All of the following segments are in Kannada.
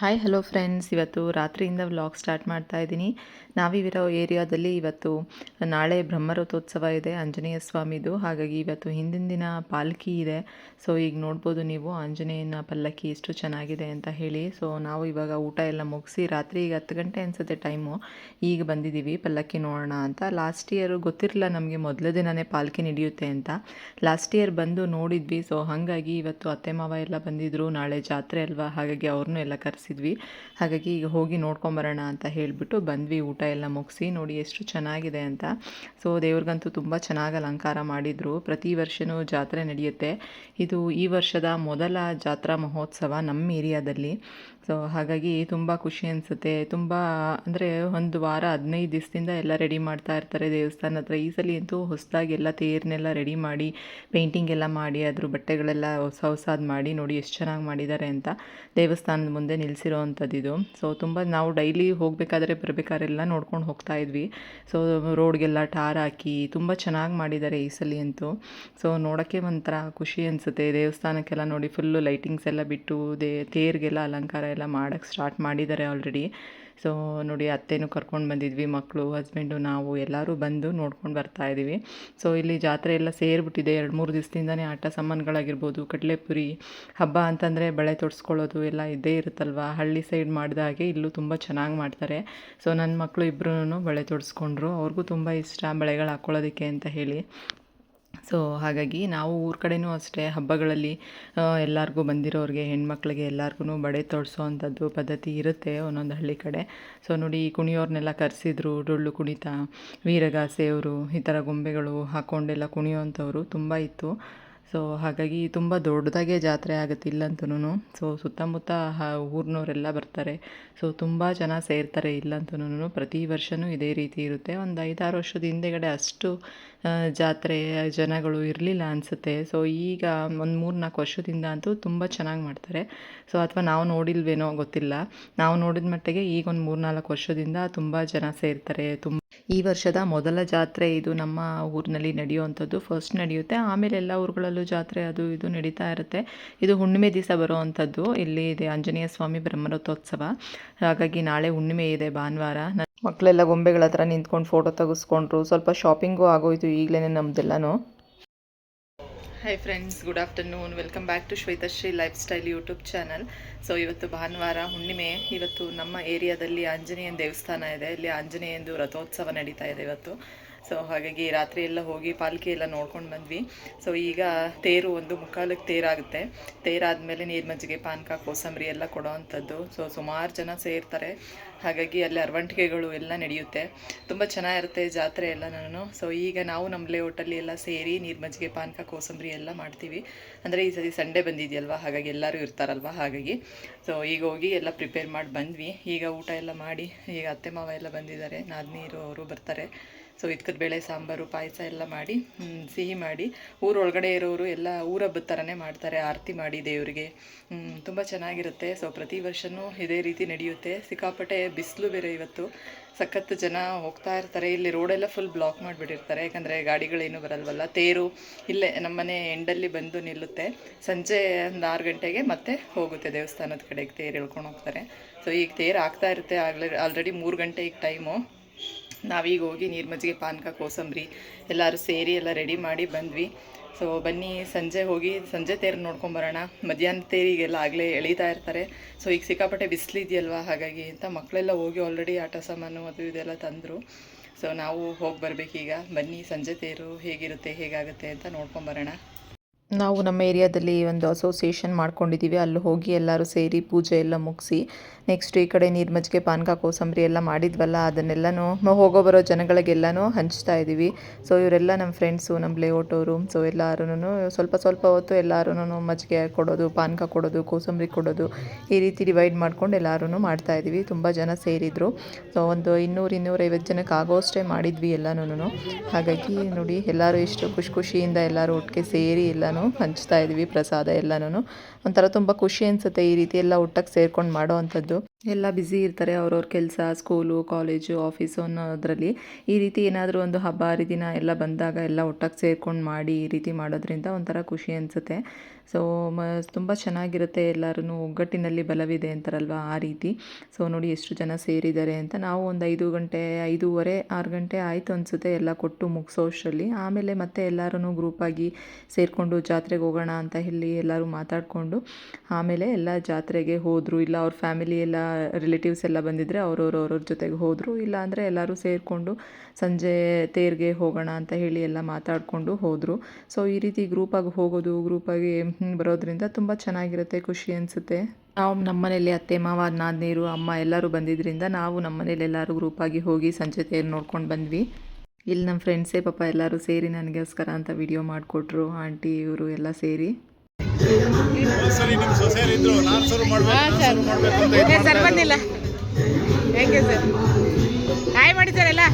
ಹಾಯ್ ಹಲೋ ಫ್ರೆಂಡ್ಸ್, ಇವತ್ತು ರಾತ್ರಿಯಿಂದ ವ್ಲಾಗ್ ಸ್ಟಾರ್ಟ್ ಮಾಡ್ತಾ ಇದ್ದೀನಿ. ನಾವಿರೋ ಏರಿಯಾದಲ್ಲಿ ಇವತ್ತು ನಾಳೆ ಬ್ರಹ್ಮರಥೋತ್ಸವ ಇದೆ ಆಂಜನೇಯ ಸ್ವಾಮಿದು. ಹಾಗಾಗಿ ಇವತ್ತು ಹಿಂದಿನ ದಿನ ಪಾಲ್ಕಿ ಇದೆ. ಸೊ ಈಗ ನೋಡ್ಬೋದು ನೀವು ಆಂಜನೇಯನ ಪಲ್ಲಕ್ಕಿ ಎಷ್ಟು ಚೆನ್ನಾಗಿದೆ ಅಂತ ಹೇಳಿ. ಸೊ ನಾವು ಇವಾಗ ಊಟ ಎಲ್ಲ ಮುಗಿಸಿ ರಾತ್ರಿ ಈಗ 10 ಗಂಟೆ ಅನಿಸುತ್ತೆ ಟೈಮು. ಈಗ ಬಂದಿದ್ದೀವಿ ಪಲ್ಲಕ್ಕಿ ನೋಡೋಣ ಅಂತ. ಲಾಸ್ಟ್ ಇಯರ್ ಗೊತ್ತಿರಲಿಲ್ಲ ನಮಗೆ ಮೊದಲೇ ದಿನವೇ ಪಾಲ್ಕಿ ನಡೆಯುತ್ತೆ ಅಂತ. ಲಾಸ್ಟ್ ಇಯರ್ ಬಂದು ನೋಡಿದ್ವಿ. ಸೊ ಹಾಗಾಗಿ ಇವತ್ತು ಅತ್ತೆ ಮಾವ ಎಲ್ಲ ಬಂದಿದ್ದರು. ನಾಳೆ ಜಾತ್ರೆ ಅಲ್ವಾ, ಹಾಗಾಗಿ ಅವ್ರನ್ನೂ ಎಲ್ಲ ಕರೆಸಿದ್ವಿ. ಹಾಗಾಗಿ ಈಗ ಹೋಗಿ ನೋಡ್ಕೊಂಬರೋಣ ಅಂತ ಹೇಳಿಬಿಟ್ಟು ಬಂದ್ವಿ. ಊಟ ಎಲ್ಲ ಮುಗಿಸಿ ನೋಡಿ ಎಷ್ಟು ಚೆನ್ನಾಗಿದೆ ಅಂತ. ಸೊ ದೇವ್ರಿಗಂತೂ ತುಂಬ ಚೆನ್ನಾಗಿ ಅಲಂಕಾರ ಮಾಡಿದರು. ಪ್ರತಿ ವರ್ಷವೂ ಜಾತ್ರೆ ನಡೆಯುತ್ತೆ. ಇದು ಈ ವರ್ಷದ ಮೊದಲ ಜಾತ್ರಾ ಮಹೋತ್ಸವ ನಮ್ಮ ಏರಿಯಾದಲ್ಲಿ. ಸೊ ಹಾಗಾಗಿ ತುಂಬ ಖುಷಿ ಅನಿಸುತ್ತೆ. ತುಂಬ ಅಂದರೆ ಒಂದು ವಾರ 15 ದಿವಸದಿಂದ ಎಲ್ಲ ರೆಡಿ ಮಾಡ್ತಾ ಇರ್ತಾರೆ ದೇವಸ್ಥಾನ ಹತ್ರ. ಈ ಸಲ ಅಂತೂ ಹೊಸದಾಗಿ ಎಲ್ಲ ತೇರನ್ನೆಲ್ಲ ರೆಡಿ ಮಾಡಿ ಪೇಂಟಿಂಗ್ ಎಲ್ಲ ಮಾಡಿ ಅದ್ರ ಬಟ್ಟೆಗಳೆಲ್ಲ ಹೊಸದು ಮಾಡಿ ನೋಡಿ ಎಷ್ಟು ಚೆನ್ನಾಗಿ ಮಾಡಿದ್ದಾರೆ ಅಂತ. ದೇವಸ್ಥಾನದ ಮುಂದೆ ನಿಲ್ಲಿಸಿರೋ ಅಂಥದ್ದಿದು. ಸೊ ತುಂಬ ನಾವು ಡೈಲಿ ಹೋಗಬೇಕಾದ್ರೆ ಬರಬೇಕಾದ್ರೆಲ್ಲ ನೋಡ್ಕೊಂಡು ಹೋಗ್ತಾ ಇದ್ವಿ. ಸೊ ರೋಡ್ಗೆಲ್ಲ ಟಾರ್ ಹಾಕಿ ತುಂಬ ಚೆನ್ನಾಗಿ ಮಾಡಿದ್ದಾರೆ ಈ ಸಲ ಅಂತೂ. ಸೊ ನೋಡೋಕ್ಕೆ ಒಂಥರ ಖುಷಿ ಅನಿಸುತ್ತೆ. ದೇವಸ್ಥಾನಕ್ಕೆಲ್ಲ ನೋಡಿ ಫುಲ್ಲು ಲೈಟಿಂಗ್ಸ್ ಎಲ್ಲ ಬಿಟ್ಟು ತೇರಿಗೆಲ್ಲ ಅಲಂಕಾರ ಎಲ್ಲ ಮಾಡೋಕ್ಕೆ ಸ್ಟಾರ್ಟ್ ಮಾಡಿದ್ದಾರೆ ಆಲ್ರೆಡಿ. ಸೊ ನೋಡಿ ಅತ್ತೆನೂ ಕರ್ಕೊಂಡು ಬಂದಿದ್ವಿ, ಮಕ್ಕಳು, ಹಸ್ಬೆಂಡು, ನಾವು ಎಲ್ಲರೂ ಬಂದು ನೋಡ್ಕೊಂಡು ಬರ್ತಾ ಇದ್ದೀವಿ. ಸೊ ಇಲ್ಲಿ ಜಾತ್ರೆ ಎಲ್ಲ ಸೇರಿಬಿಟ್ಟಿದೆ. 2-3 ದಿವಸದಿಂದನೇ ಆಟ ಸಾಮಾನುಗಳಾಗಿರ್ಬೋದು, ಕಡಲೆಪುರಿ ಹಬ್ಬ ಅಂತಂದರೆ ಬಳೆ ತೊಡಿಸ್ಕೊಳ್ಳೋದು ಎಲ್ಲ ಇದ್ದೇ ಇರುತ್ತಲ್ವ. ಹಳ್ಳಿ ಸೈಡ್ ಮಾಡಿದ ಹಾಗೆ ಇಲ್ಲೂ ತುಂಬ ಚೆನ್ನಾಗಿ ಮಾಡ್ತಾರೆ. ಸೊ ನನ್ನ ಮಕ್ಕಳು ಇಬ್ಬರೂ ಬಳೆ ತೊಡಿಸ್ಕೊಂಡ್ರು. ಅವ್ರಿಗೂ ತುಂಬ ಇಷ್ಟ ಬಳೆಗಳು ಹಾಕ್ಕೊಳ್ಳೋದಕ್ಕೆ ಅಂತ ಹೇಳಿ. ಸೊ ಹಾಗಾಗಿ ನಾವು ಊರ ಕಡೆಯೂ ಅಷ್ಟೇ ಹಬ್ಬಗಳಲ್ಲಿ ಎಲ್ಲರಿಗೂ ಬಂದಿರೋರಿಗೆ ಹೆಣ್ಮಕ್ಳಿಗೆ ಎಲ್ಲರಿಗೂ ಬಳೆ ತೊಡಿಸೋ ಅಂಥದ್ದು ಪದ್ಧತಿ ಇರುತ್ತೆ ಒಂದೊಂದು ಹಳ್ಳಿ ಕಡೆ. ಸೊ ನೋಡಿ ಕುಣಿಯೋರ್ನೆಲ್ಲ ಕರೆಸಿದ್ರು. ಡೊಳ್ಳು ಕುಣಿತ, ವೀರಗಾಸೆಯವರು, ಈ ಥರ ಗೊಂಬೆಗಳು ಹಾಕ್ಕೊಂಡೆಲ್ಲ ಕುಣಿಯೋವಂಥವ್ರು ತುಂಬ ಇತ್ತು. ಸೊ ಹಾಗಾಗಿ ತುಂಬ ದೊಡ್ಡದಾಗೆ ಜಾತ್ರೆ ಆಗುತ್ತೆ ಇಲ್ಲಂತೂ. ಸೊ ಸುತ್ತಮುತ್ತ ಊರಿನವರೆಲ್ಲ ಬರ್ತಾರೆ. ಸೊ ತುಂಬ ಜನ ಸೇರ್ತಾರೆ ಇಲ್ಲಂತೂ. ಪ್ರತಿ ವರ್ಷವೂ ಇದೇ ರೀತಿ ಇರುತ್ತೆ. ಒಂದು 5-6 ವರ್ಷದ ಹಿಂದೆಗಡೆ ಅಷ್ಟು ಜಾತ್ರೆ ಜನಗಳು ಇರಲಿಲ್ಲ ಅನಿಸುತ್ತೆ. ಸೊ ಈಗ ಒಂದು 3-4 ವರ್ಷದಿಂದ ಅಂತೂ ತುಂಬ ಚೆನ್ನಾಗಿ ಮಾಡ್ತಾರೆ. ಸೊ ಅಥವಾ ನಾವು ನೋಡಿಲ್ವೇನೋ ಗೊತ್ತಿಲ್ಲ. ನಾವು ನೋಡಿದ ಮಟ್ಟಿಗೆ ಈಗ ಒಂದು 3-4 ವರ್ಷದಿಂದ ತುಂಬ ಜನ ಸೇರ್ತಾರೆ. ಈ ವರ್ಷದ ಮೊದಲ ಜಾತ್ರೆ ಇದು ನಮ್ಮ ಊರಿನಲ್ಲಿ ನಡೆಯುವಂಥದ್ದು. ಫಸ್ಟ್ ನಡೆಯುತ್ತೆ, ಆಮೇಲೆ ಎಲ್ಲ ಊರುಗಳಲ್ಲೂ ಜಾತ್ರೆ ಅದು ಇದು ನಡೀತಾ ಇರುತ್ತೆ. ಇದು ಹುಣ್ಣಿಮೆ ದಿವಸ ಬರುವಂಥದ್ದು. ಇಲ್ಲಿ ಇದೆ ಆಂಜನೇಯ ಸ್ವಾಮಿ ಬ್ರಹ್ಮರಥೋತ್ಸವ. ಹಾಗಾಗಿ ನಾಳೆ ಹುಣ್ಣಿಮೆ ಇದೆ, ಭಾನುವಾರ. ಮಕ್ಕಳೆಲ್ಲ ಗೊಂಬೆಗಳ ಹತ್ರ ನಿಂತ್ಕೊಂಡು ಫೋಟೋ ತೆಗೆಸ್ಕೊಂಡ್ರು. ಸ್ವಲ್ಪ ಶಾಪಿಂಗು ಆಗೋಯ್ತು ಈಗಲೇ ನಮ್ಮದೆಲ್ಲನೂ. Hi friends, good afternoon. Welcome back to Shwetashree lifestyle YouTube channel. So ಇವತ್ತು ಭಾನುವಾರ ಹುಣ್ಣಿಮೆ. ಇವತ್ತು ನಮ್ಮ ಏರಿಯಾದಲ್ಲಿ ಆಂಜನೇಯನ ದೇವಸ್ಥಾನ ಇದೆ. ಇಲ್ಲಿ ಆಂಜನೇಯಂದು ರಥೋತ್ಸವ ನಡೀತಾ ಇದೆ ಇವತ್ತು. ಸೊ ಹಾಗಾಗಿ ರಾತ್ರಿ ಎಲ್ಲ ಹೋಗಿ ಪಾಲ್ಕಿ ಎಲ್ಲ ನೋಡ್ಕೊಂಡು ಬಂದ್ವಿ. ಸೊ ಈಗ ತೇರು 1:45ಕ್ಕೆ ತೇರಾಗುತ್ತೆ. ತೇರಾದಮೇಲೆ ನೀರು ಮಜ್ಜಿಗೆ, ಪಾನಕ, ಕೋಸಂಬರಿ ಎಲ್ಲ ಕೊಡೋ ಅಂಥದ್ದು. ಸೊ ಸುಮಾರು ಜನ ಸೇರ್ತಾರೆ. ಹಾಗಾಗಿ ಅಲ್ಲಿ ಅರವಂಟಿಕೆಗಳು ಎಲ್ಲ ನಡೆಯುತ್ತೆ. ತುಂಬ ಚೆನ್ನಾಗಿರುತ್ತೆ ಜಾತ್ರೆ ಎಲ್ಲನೂ. ಸೊ ಈಗ ನಾವು ನಮ್ಮ ಲೇಔಟಲ್ಲಿ ಎಲ್ಲ ಸೇರಿ ನೀರು ಮಜ್ಜಿಗೆ, ಪಾನಕ, ಕೋಸಂಬರಿ ಎಲ್ಲ ಮಾಡ್ತೀವಿ. ಅಂದರೆ ಈ ಸತಿ ಸಂಡೇ ಬಂದಿದೆಯಲ್ವ, ಹಾಗಾಗಿ ಎಲ್ಲರೂ ಇರ್ತಾರಲ್ವ, ಹಾಗಾಗಿ. ಸೊ ಈಗ ಹೋಗಿ ಎಲ್ಲ ಪ್ರಿಪೇರ್ ಮಾಡಿ ಬಂದ್ವಿ. ಈಗ ಊಟ ಎಲ್ಲ ಮಾಡಿ ಈಗ ಅತ್ತೆ ಮಾವ ಎಲ್ಲ ಬಂದಿದ್ದಾರೆ, ನಾದಿನೀರು ಅವರು ಬರ್ತಾರೆ. ಸೊ ಇದ್ಕದ ಬೇಳೆ ಸಾಂಬಾರು ಪಾಯಸ ಎಲ್ಲ ಮಾಡಿ ಸಿಹಿ ಮಾಡಿ ಊರೊಳಗಡೆ ಇರೋರು ಎಲ್ಲ ಊರ ಹಬ್ಬದ ಥರನೇ ಮಾಡ್ತಾರೆ. ಆರತಿ ಮಾಡಿ ದೇವರಿಗೆ ತುಂಬ ಚೆನ್ನಾಗಿರುತ್ತೆ. ಸೊ ಪ್ರತಿ ವರ್ಷವೂ ಇದೇ ರೀತಿ ನಡೆಯುತ್ತೆ. ಸಿಕ್ಕಾಪಟ್ಟೆ ಬಿಸಿಲು ಬೇರೆ ಇವತ್ತು. ಸಖತ್ತು ಜನ ಹೋಗ್ತಾ ಇರ್ತಾರೆ. ಇಲ್ಲಿ ರೋಡೆಲ್ಲ ಫುಲ್ ಬ್ಲಾಕ್ ಮಾಡಿಬಿಟ್ಟಿರ್ತಾರೆ, ಯಾಕಂದರೆ ಗಾಡಿಗಳೇನು ಬರಲ್ವಲ್ಲ. ತೇರು ಇಲ್ಲೇ ನಮ್ಮನೆ ಎಂಡಲ್ಲಿ ಬಂದು ನಿಲ್ಲುತ್ತೆ. ಸಂಜೆ ಒಂದು 6 ಗಂಟೆಗೆ ಮತ್ತೆ ಹೋಗುತ್ತೆ ದೇವಸ್ಥಾನದ ಕಡೆಗೆ ತೇರು ಎಳ್ಕೊಂಡು ಹೋಗ್ತಾರೆ. ಸೊ ಈಗ ತೇರು ಆಗ್ತಾ ಇರುತ್ತೆ. ಆಲ್ರೆಡಿ 3 ಗಂಟೆ ಈಗ ಟೈಮು. ನಾವೀಗ ಹೋಗಿ ನೀರು ಮಜ್ಜಿಗೆ, ಪಾನಕ, ಕೋಸಂಬರಿ ಎಲ್ಲರೂ ಸೇರಿ ಎಲ್ಲ ರೆಡಿ ಮಾಡಿ ಬಂದ್ವಿ. ಸೊ ಬನ್ನಿ ಸಂಜೆ ಹೋಗಿ ಸಂಜೆ ತೇರು ನೋಡ್ಕೊಂಬರೋಣ. ಮಧ್ಯಾಹ್ನ ತೇರಿಗೆಲ್ಲ ಆಗಲೇ ಎಳೀತಾ ಇರ್ತಾರೆ. ಸೊ ಈಗ ಸಿಕ್ಕಾಪಟ್ಟೆ ಬಿಸಿಲಿದೆಯಲ್ವ, ಹಾಗಾಗಿ ಅಂತ ಮಕ್ಕಳೆಲ್ಲ ಹೋಗಿ ಆಲ್ರೆಡಿ ಆಟ ಸಾಮಾನು ಅದು ಇದೆಲ್ಲ ತಂದರು. ಸೊ ನಾವು ಹೋಗಿ ಬರಬೇಕೀಗ. ಬನ್ನಿ ಸಂಜೆ ತೇರು ಹೇಗಿರುತ್ತೆ ಹೇಗಾಗುತ್ತೆ ಅಂತ ನೋಡ್ಕೊಂಬರೋಣ. ನಾವು ನಮ್ಮ ಏರಿಯಾದಲ್ಲಿ ಒಂದು ಅಸೋಸಿಯೇಷನ್ ಮಾಡ್ಕೊಂಡಿದ್ದೀವಿ. ಅಲ್ಲಿ ಹೋಗಿ ಎಲ್ಲರೂ ಸೇರಿ ಪೂಜೆ ಎಲ್ಲ ಮುಗಿಸಿ ನೆಕ್ಸ್ಟ್ ಈ ಕಡೆ ನೀರು ಮಜ್ಜಿಗೆ, ಪಾನಕ, ಕೋಸಂಬರಿ ಎಲ್ಲ ಮಾಡಿದ್ವಲ್ಲ, ಅದನ್ನೆಲ್ಲನೂ ಹೋಗೋ ಬರೋ ಜನಗಳಿಗೆಲ್ಲನೂ ಹಂಚ್ತಾ ಇದ್ದೀವಿ. ಸೊ ಇವರೆಲ್ಲ ನಮ್ಮ ಫ್ರೆಂಡ್ಸು, ನಮ್ಮ ಲೇಔಟವರು. ಸೊ ಎಲ್ಲರೂ ಸ್ವಲ್ಪ ಸ್ವಲ್ಪ ಹೊತ್ತು ಎಲ್ಲರೂ ಮಜ್ಜಿಗೆ ಕೊಡೋದು, ಪಾನಕ ಕೊಡೋದು, ಕೋಸಂಬರಿ ಕೊಡೋದು, ಈ ರೀತಿ ಡಿವೈಡ್ ಮಾಡ್ಕೊಂಡು ಎಲ್ಲರೂ ಮಾಡ್ತಾಯಿದ್ದೀವಿ. ತುಂಬ ಜನ ಸೇರಿದರು. ಸೊ ಒಂದು 200-250 ಜನಕ್ಕೆ ಆಗೋಷ್ಟೇ ಮಾಡಿದ್ವಿ ಎಲ್ಲನೂ. ಹಾಗಾಗಿ ನೋಡಿ ಎಲ್ಲರೂ ಎಷ್ಟು ಖುಷಿಯಿಂದ ಎಲ್ಲರೂ ಒಟ್ಟಿಗೆ ಸೇರಿ ಎಲ್ಲನೂ ಹಂಚ್ತಾ ಇದ್ವಿ ಪ್ರಸಾದ ಎಲ್ಲನೂ. ಒಂಥರ ತುಂಬ ಖುಷಿ ಅನಿಸುತ್ತೆ ಈ ರೀತಿ ಎಲ್ಲ ಒಟ್ಟಿಗೆ ಸೇರ್ಕೊಂಡು ಮಾಡೋ ಅಂಥದ್ದು. ಎಲ್ಲ ಬ್ಯುಸಿ ಇರ್ತಾರೆ ಅವ್ರವ್ರ ಕೆಲಸ, ಸ್ಕೂಲು, ಕಾಲೇಜು, ಆಫೀಸು ಅನ್ನೋದರಲ್ಲಿ. ಈ ರೀತಿ ಏನಾದರೂ ಒಂದು ಹಬ್ಬ ಹರಿದಿನ ಎಲ್ಲ ಬಂದಾಗ ಎಲ್ಲ ಒಟ್ಟಿಗೆ ಸೇರ್ಕೊಂಡು ಮಾಡಿ ಈ ರೀತಿ ಮಾಡೋದ್ರಿಂದ ಒಂಥರ ಖುಷಿ ಅನಿಸುತ್ತೆ. ಸೊ ತುಂಬ ಚೆನ್ನಾಗಿರುತ್ತೆ, ಎಲ್ಲರೂ ಒಗ್ಗಟ್ಟಿನಲ್ಲಿ ಬಲವಿದೆ ಅಂತಾರಲ್ವ ಆ ರೀತಿ. ಸೊ ನೋಡಿ ಎಷ್ಟು ಜನ ಸೇರಿದ್ದಾರೆ ಅಂತ. ನಾವು ಒಂದು 5 ಗಂಟೆ 5:30 6 ಗಂಟೆ ಆಯಿತು ಅನಿಸುತ್ತೆ ಎಲ್ಲ ಕೊಟ್ಟು ಮುಗಿಸೋಷ್ಟರಲ್ಲಿ. ಆಮೇಲೆ ಮತ್ತೆ ಎಲ್ಲರೂ ಗ್ರೂಪಾಗಿ ಸೇರಿಕೊಂಡು ಜಾತ್ರೆಗೆ ಹೋಗೋಣ ಅಂತ ಹೇಳಿ ಎಲ್ಲರೂ ಮಾತಾಡಿಕೊಂಡು ಆಮೇಲೆ ಎಲ್ಲ ಜಾತ್ರೆಗೆ ಹೋದರು. ಇಲ್ಲ ಅವ್ರ ಫ್ಯಾಮಿಲಿ ಎಲ್ಲ ರಿಲೇಟಿವ್ಸ್ ಎಲ್ಲ ಬಂದಿದ್ದರೆ ಅವ್ರವ್ರ ಜೊತೆಗೆ ಹೋದರು. ಇಲ್ಲ ಅಂದರೆ ಎಲ್ಲರೂ ಸೇರಿಕೊಂಡು ಸಂಜೆ ತೇರಿಗೆ ಹೋಗೋಣ ಅಂತ ಹೇಳಿ ಎಲ್ಲ ಮಾತಾಡಿಕೊಂಡು ಹೋದರು. ಸೊ ಈ ರೀತಿ ಗ್ರೂಪಾಗಿ ಹೋಗೋದು, ಗ್ರೂಪಾಗಿ ಬರೋದ್ರಿಂದ ತುಂಬ ಚೆನ್ನಾಗಿರುತ್ತೆ, ಖುಷಿ ಅನಿಸುತ್ತೆ. ನಾವು ನಮ್ಮ ಮನೇಲಿ ಅತ್ತೆ ಮಾವ ನಾದಿನಿರು ಅಮ್ಮ ಎಲ್ಲರೂ ಬಂದಿದ್ದರಿಂದ ನಾವು ನಮ್ಮ ಮನೇಲಿ ಎಲ್ಲರೂ ಗ್ರೂಪಾಗಿ ಹೋಗಿ ಸಂಜೆ ತೇರು ನೋಡ್ಕೊಂಡು ಬಂದ್ವಿ. ಇಲ್ಲಿ ನಮ್ಮ ಫ್ರೆಂಡ್ಸೇ ಪಾಪ ಎಲ್ಲರೂ ಸೇರಿ ನನಗೋಸ್ಕರ ಅಂತ ವಿಡಿಯೋ ಮಾಡಿಕೊಟ್ರು, ಆಂಟಿ ಇವರು ಎಲ್ಲ ಸೇರಿ. ಸರ್ ಬಂದಿಲ್ಲ ಹೆಂಗೆ ಸರ್ ಹಾಯ್ ಮಾಡಿ ಸರ್ ಎಲ್ಲ.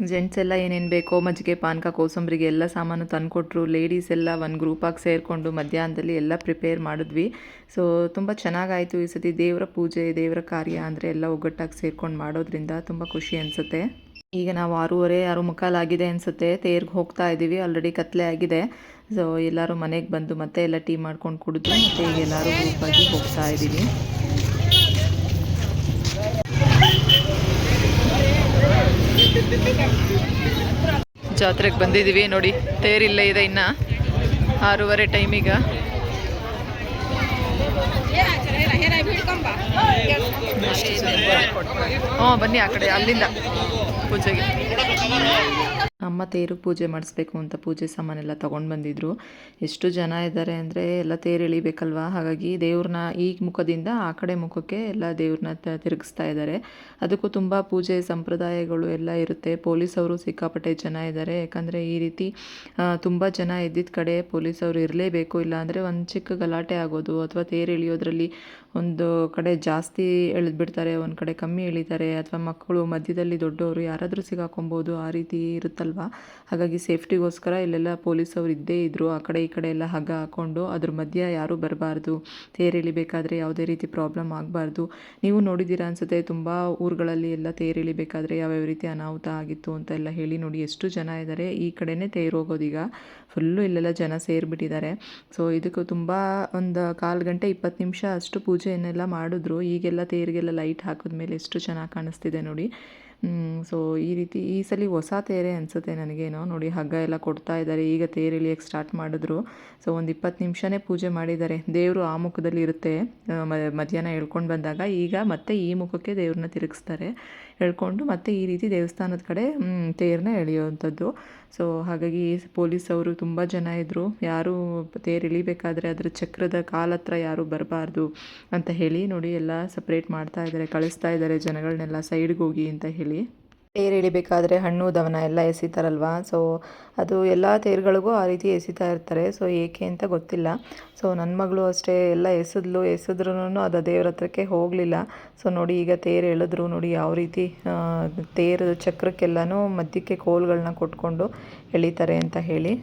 ಜೆಂಟ್ಸ್ ಎಲ್ಲ ಏನೇನು ಬೇಕೋ ಮಜ್ಜಿಗೆ ಪಾನಕ ಕೋಸಂಬರಿಗೆ ಎಲ್ಲ ಸಾಮಾನು ತಂದುಕೊಟ್ರು. ಲೇಡೀಸ್ ಎಲ್ಲ ಒಂದು ಗ್ರೂಪಾಗಿ ಸೇರಿಕೊಂಡು ಮಧ್ಯಾಹ್ನದಲ್ಲಿ ಎಲ್ಲ ಪ್ರಿಪೇರ್ ಮಾಡಿದ್ವಿ. ಸೊ ತುಂಬ ಚೆನ್ನಾಗಾಯಿತು ಈ ಸತಿ. ದೇವರ ಪೂಜೆ ದೇವರ ಕಾರ್ಯ ಅಂದರೆ ಎಲ್ಲ ಒಗ್ಗಟ್ಟಾಗಿ ಸೇರ್ಕೊಂಡು ಮಾಡೋದ್ರಿಂದ ತುಂಬ ಖುಷಿ ಅನಿಸುತ್ತೆ. ಈಗ ನಾವು 6:30 6:45 ಆಗಿದೆ ಅನಿಸುತ್ತೆ, ತೇರ್ಗೆ ಹೋಗ್ತಾ ಇದ್ದೀವಿ. ಆಲ್ರೆಡಿ ಕತ್ಲೆ ಆಗಿದೆ. ಸೊ ಎಲ್ಲರೂ ಮನೆಗೆ ಬಂದು ಮತ್ತೆ ಎಲ್ಲ ಟೀ ಮಾಡ್ಕೊಂಡು ಕುಡಿದು ಮತ್ತು ಈಗ ಎಲ್ಲರೂ ಗ್ರೂಪಾಗಿ ಹೋಗ್ತಾ ಇದ್ದೀವಿ. ಜಾತ್ರೆಗೆ ಬಂದಿದ್ದೀವಿ ನೋಡಿ, ತೇರಿಲ್ಲೇ ಇದೆ ಇನ್ನು 6:30 ಟೈಮಿಗ. ಬನ್ನಿ ಆ ಕಡೆ ಅಲ್ಲಿಂದ ಪೂಜೆಗೆ. ಅಮ್ಮ ತೇರು ಪೂಜೆ ಮಾಡಿಸ್ಬೇಕು ಅಂತ ಪೂಜೆ ಸಾಮಾನೆಲ್ಲ ತೊಗೊಂಡು ಬಂದಿದ್ರು. ಎಷ್ಟು ಜನ ಇದ್ದಾರೆ ಅಂದರೆ ಎಲ್ಲ ತೇರು ಎಳಿಬೇಕಲ್ವ, ಹಾಗಾಗಿ ದೇವ್ರನ್ನ ಈ ಮುಖದಿಂದ ಆ ಕಡೆ ಮುಖಕ್ಕೆ ಎಲ್ಲ ದೇವ್ರನ್ನ ತಿರುಗಿಸ್ತಾ ಇದ್ದಾರೆ. ಅದಕ್ಕೂ ತುಂಬ ಪೂಜೆ ಸಂಪ್ರದಾಯಗಳು ಎಲ್ಲ ಇರುತ್ತೆ. ಪೊಲೀಸವರು ಸಿಕ್ಕಾಪಟ್ಟೆ ಜನ ಇದ್ದಾರೆ, ಯಾಕಂದರೆ ಈ ರೀತಿ ತುಂಬ ಜನ ಇದ್ದಿದ್ದ ಕಡೆ ಪೊಲೀಸವರು ಇರಲೇಬೇಕು. ಇಲ್ಲಾಂದರೆ ಒಂದು ಚಿಕ್ಕ ಗಲಾಟೆ ಆಗೋದು, ಅಥವಾ ತೇರು ಎಳಿಯೋದ್ರಲ್ಲಿ ಒಂದು ಕಡೆ ಜಾಸ್ತಿ ಎಳೆದ್ಬಿಡ್ತಾರೆ, ಒಂದು ಕಡೆ ಕಮ್ಮಿ ಎಳಿತಾರೆ, ಅಥವಾ ಮಕ್ಕಳು ಮಧ್ಯದಲ್ಲಿ ದೊಡ್ಡವರು ಯಾರಾದರೂ ಸಿಗಾಕೊಬೋದು, ಆ ರೀತಿ ಇರುತ್ತಲ್ವ. ಹಾಗಾಗಿ ಸೇಫ್ಟಿಗೋಸ್ಕರ ಇಲ್ಲೆಲ್ಲ ಪೊಲೀಸವ್ರು ಇದ್ದೇ ಇದ್ದರು. ಆ ಕಡೆ ಈ ಕಡೆ ಎಲ್ಲ ಹಗ್ಗ ಹಾಕ್ಕೊಂಡು ಅದ್ರ ಮಧ್ಯೆ ಯಾರೂ ಬರಬಾರ್ದು, ತೇರು ಎಳಿಬೇಕಾದ್ರೆ ಯಾವುದೇ ರೀತಿ ಪ್ರಾಬ್ಲಮ್ ಆಗಬಾರ್ದು. ನೀವು ನೋಡಿದ್ದೀರಾ ಅನಿಸುತ್ತೆ, ತುಂಬ ಊರುಗಳಲ್ಲಿ ಎಲ್ಲ ತೇರು ಎಳಿಬೇಕಾದ್ರೆ ಯಾವ್ಯಾವ ರೀತಿ ಅನಾಹುತ ಆಗಿತ್ತು ಅಂತ ಎಲ್ಲ ಹೇಳಿ. ನೋಡಿ ಎಷ್ಟು ಜನ ಇದ್ದಾರೆ. ಈ ಕಡೆನೇ ತೇರು ಹೋಗೋದೀಗ ಫುಲ್ಲು ಇಲ್ಲೆಲ್ಲ ಜನ ಸೇರಿಬಿಟ್ಟಿದ್ದಾರೆ. ಸೊ ಇದಕ್ಕೂ ತುಂಬ ಒಂದು 1/4 ಗಂಟೆ 20 ನಿಮಿಷ ಅಷ್ಟು ಪೂಜೆಯನ್ನೆಲ್ಲ ಮಾಡಿದ್ರು. ಈಗೆಲ್ಲ ತೇರಿಗೆಲ್ಲ ಲೈಟ್ ಹಾಕಿದ್ಮೇಲೆ ಎಷ್ಟು ಚೆನ್ನಾಗಿ ಕಾಣಿಸ್ತಿದೆ ನೋಡಿ. ಸೊ ಈ ರೀತಿ ಈ ಸಲ ಹೊಸ ತೇರೇ ಅನಿಸುತ್ತೆ ನನಗೇನೋ. ನೋಡಿ ಹಗ್ಗ ಎಲ್ಲ ಕೊಡ್ತಾ ಇದ್ದಾರೆ, ಈಗ ತೇರು ಎಳಿಯೋಕ್ಕೆ ಸ್ಟಾರ್ಟ್ ಮಾಡಿದ್ರು. ಸೊ ಒಂದು 20 ನಿಮಿಷನೇ ಪೂಜೆ ಮಾಡಿದ್ದಾರೆ. ದೇವರು ಆ ಮುಖದಲ್ಲಿ ಇರುತ್ತೆ ಮಧ್ಯಾಹ್ನ ಎಳ್ಕೊಂಡು ಬಂದಾಗ. ಈಗ ಮತ್ತೆ ಈ ಮುಖಕ್ಕೆ ದೇವ್ರನ್ನ ತಿರುಗಿಸ್ತಾರೆ, ಎಳ್ಕೊಂಡು ಮತ್ತೆ ಈ ರೀತಿ ದೇವಸ್ಥಾನದ ಕಡೆ ತೇರನ್ನ ಎಳೆಯುವಂಥದ್ದು. ಸೊ ಹಾಗಾಗಿ ಪೊಲೀಸವರು ತುಂಬ ಜನ ಇದ್ದರು. ಯಾರೂ ತೇರು ಎಳಿಬೇಕಾದ್ರೆ ಅದ್ರ ಚಕ್ರದ ಕಾಲತ್ರ ಯಾರೂ ಬರಬಾರ್ದು ಅಂತ ಹೇಳಿ ನೋಡಿ ಎಲ್ಲ ಸಪ್ರೇಟ್ ಮಾಡ್ತಾ ಇದ್ದಾರೆ, ಕಳಿಸ್ತಾ ಇದ್ದಾರೆ ಜನಗಳನ್ನೆಲ್ಲ ಸೈಡ್ಗೆ ಹೋಗಿ ಅಂತ ಹೇಳಿ. ತೇರು ಎಳಿಬೇಕಾದ್ರೆ ಹಣ್ಣು ದವನ ಎಲ್ಲ ಎಸಿತಾರಲ್ವ, ಸೊ ಅದು ಎಲ್ಲ ತೇರುಗಳಿಗೂ ಆ ರೀತಿ ಎಸಿತಾ ಇರ್ತಾರೆ. ಸೊ ಏಕೆ ಅಂತ ಗೊತ್ತಿಲ್ಲ. ಸೊ ನನ್ನ ಮಗಳು ಅಷ್ಟೇ ಎಲ್ಲ ಎಸೆದ್ರೂ ಅದು ದೇವ್ರ ಹತ್ರಕ್ಕೆ ಹೋಗಲಿಲ್ಲ. ಸೊ ನೋಡಿ ಈಗ ತೇರು ಎಳೆದ್ರು ನೋಡಿ ಯಾವ ರೀತಿ ತೇರು ಚಕ್ರಕ್ಕೆಲ್ಲನೂ ಮಧ್ಯಕ್ಕೆ ಕೋಲುಗಳನ್ನ ಕೊಟ್ಕೊಂಡು ಎಳಿತಾರೆ ಅಂತ ಹೇಳಿ.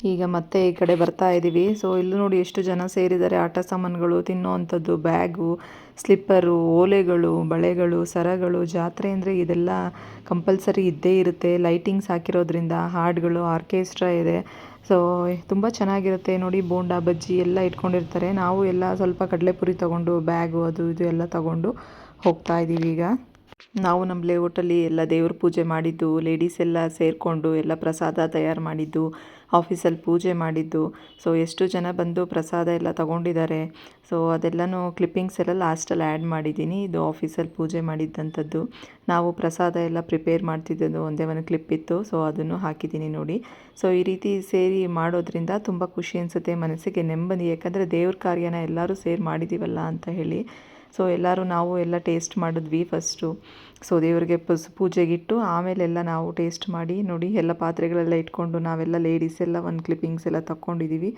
ಈಗ ಮತ್ತೆ ಈ ಕಡೆ ಬರ್ತಾ ಇದ್ದೀವಿ. ಸೊ ಇಲ್ಲೂ ನೋಡಿ ಎಷ್ಟು ಜನ ಸೇರಿದ್ದಾರೆ. ಆಟ ಸಾಮಾನುಗಳು, ತಿನ್ನೋವಂಥದ್ದು, ಬ್ಯಾಗು, ಸ್ಲಿಪ್ಪರು, ಓಲೆಗಳು, ಬಳೆಗಳು, ಸರಗಳು. ಜಾತ್ರೆ ಅಂದರೆ ಇದೆಲ್ಲ ಕಂಪಲ್ಸರಿ ಇದ್ದೇ ಇರುತ್ತೆ. ಲೈಟಿಂಗ್ಸ್ ಹಾಕಿರೋದ್ರಿಂದ, ಹಾಡುಗಳು, ಆರ್ಕೆಸ್ಟ್ರಾ ಇದೆ. ಸೊ ತುಂಬ ಚೆನ್ನಾಗಿರುತ್ತೆ ನೋಡಿ. ಬೋಂಡಾ ಬಜ್ಜಿ ಎಲ್ಲ ಇಟ್ಕೊಂಡಿರ್ತಾರೆ. ನಾವು ಎಲ್ಲ ಸ್ವಲ್ಪ ಕಡಲೆಪುರಿ ತೊಗೊಂಡು ಬ್ಯಾಗು ಅದು ಇದು ಎಲ್ಲ ತೊಗೊಂಡು ಹೋಗ್ತಾ ಇದ್ದೀವಿ. ಈಗ ನಾವು ನಮ್ಮ ಲೇಔಟಲ್ಲಿ ಎಲ್ಲ ದೇವ್ರ ಪೂಜೆ ಮಾಡಿದ್ದು, ಲೇಡೀಸ್ ಎಲ್ಲ ಸೇರಿಕೊಂಡು ಎಲ್ಲ ಪ್ರಸಾದ ತಯಾರು ಮಾಡಿದ್ದು, ಆಫೀಸಲ್ಲಿ ಪೂಜೆ ಮಾಡಿದ್ದು. ಸೊ ಎಷ್ಟು ಜನ ಬಂದು ಪ್ರಸಾದ ಎಲ್ಲ ತೊಗೊಂಡಿದ್ದಾರೆ. ಸೊ ಅದೆಲ್ಲನೂ ಕ್ಲಿಪ್ಪಿಂಗ್ಸ್ ಎಲ್ಲ ಲಾಸ್ಟಲ್ಲಿ ಆ್ಯಡ್ ಮಾಡಿದ್ದೀನಿ. ಇದು ಆಫೀಸಲ್ಲಿ ಪೂಜೆ ಮಾಡಿದ್ದಂಥದ್ದು. ನಾವು ಪ್ರಸಾದ ಎಲ್ಲ ಪ್ರಿಪೇರ್ ಮಾಡ್ತಿದ್ದದ್ದು ಒಂದೇ ಒಂದು ಕ್ಲಿಪ್ ಇತ್ತು. ಸೊ ಅದನ್ನು ಹಾಕಿದ್ದೀನಿ ನೋಡಿ. ಸೊ ಈ ರೀತಿ ಸೇರಿ ಮಾಡೋದ್ರಿಂದ ತುಂಬ ಖುಷಿ ಅನಿಸುತ್ತೆ, ಮನಸ್ಸಿಗೆ ನೆಮ್ಮದಿ. ಯಾಕಂದರೆ ದೇವ್ರ ಕಾರ್ಯನ ಎಲ್ಲರೂ ಸೇರಿ ಮಾಡಿದ್ದೀವಲ್ಲ ಅಂತ ಹೇಳಿ. ಸೊ ಎಲ್ಲರೂ ನಾವು ಎಲ್ಲ ಟೇಸ್ಟ್ ಮಾಡಿದ್ವಿ ಫಸ್ಟು. ಸೊ ದೇವರಿಗೆ ಪೂಜೆಗಿಟ್ಟು ಆಮೇಲೆಲ್ಲ ನಾವು ಟೇಸ್ಟ್ ಮಾಡಿ ನೋಡಿ ಎಲ್ಲ ಪಾತ್ರೆಗಳೆಲ್ಲ ಇಟ್ಕೊಂಡು ನಾವೆಲ್ಲ ಲೇಡೀಸ್ ಎಲ್ಲ ಒಂದು ಕ್ಲಿಪ್ಪಿಂಗ್ಸ್ ಎಲ್ಲ ತಗೊಂಡಿದ್ದೀವಿ.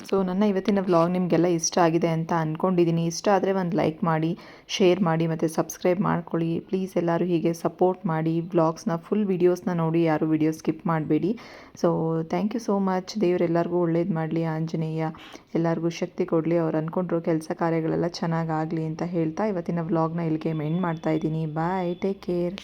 ಸೊ ನನ್ನ ಇವತ್ತಿನ ವ್ಲಾಗ್ ನಿಮಗೆಲ್ಲ ಇಷ್ಟ ಆಗಿದೆ ಅಂತ ಅಂದ್ಕೊಂಡಿದ್ದೀನಿ. ಇಷ್ಟ ಆದರೆ ಒಂದು ಲೈಕ್ ಮಾಡಿ, ಶೇರ್ ಮಾಡಿ ಮತ್ತು ಸಬ್ಸ್ಕ್ರೈಬ್ ಮಾಡ್ಕೊಳ್ಳಿ. ಪ್ಲೀಸ್ ಎಲ್ಲರೂ ಹೀಗೆ ಸಪೋರ್ಟ್ ಮಾಡಿ. ವ್ಲಾಗ್ಸ್ನ ಫುಲ್ ವೀಡಿಯೋಸ್ನ ನೋಡಿ, ಯಾರು ವೀಡಿಯೋ ಸ್ಕಿಪ್ ಮಾಡಬೇಡಿ. So thank you so much. ದೇವರೆಲ್ಲರಿಗೂ ಒಳ್ಳೇದು ಮಾಡಲಿ, ಆಂಜನೇಯ ಎಲ್ಲರಿಗೂ ಶಕ್ತಿ ಕೊಡಲಿ, ಅವ್ರು ಅಂದ್ಕೊಂಡಿರೋ ಕೆಲಸ ಕಾರ್ಯಗಳೆಲ್ಲ ಚೆನ್ನಾಗಾಗಲಿ ಅಂತ ಹೇಳ್ತಾ ಇವತ್ತಿನ ವ್ಲಾಗ್ನ ಇಲ್ಲಿಗೆ ಎಂಡ್ ಮಾಡ್ತಾ ಇದ್ದೀನಿ. ಬಾಯ್, ಟೇಕ್ ಕೇರ್.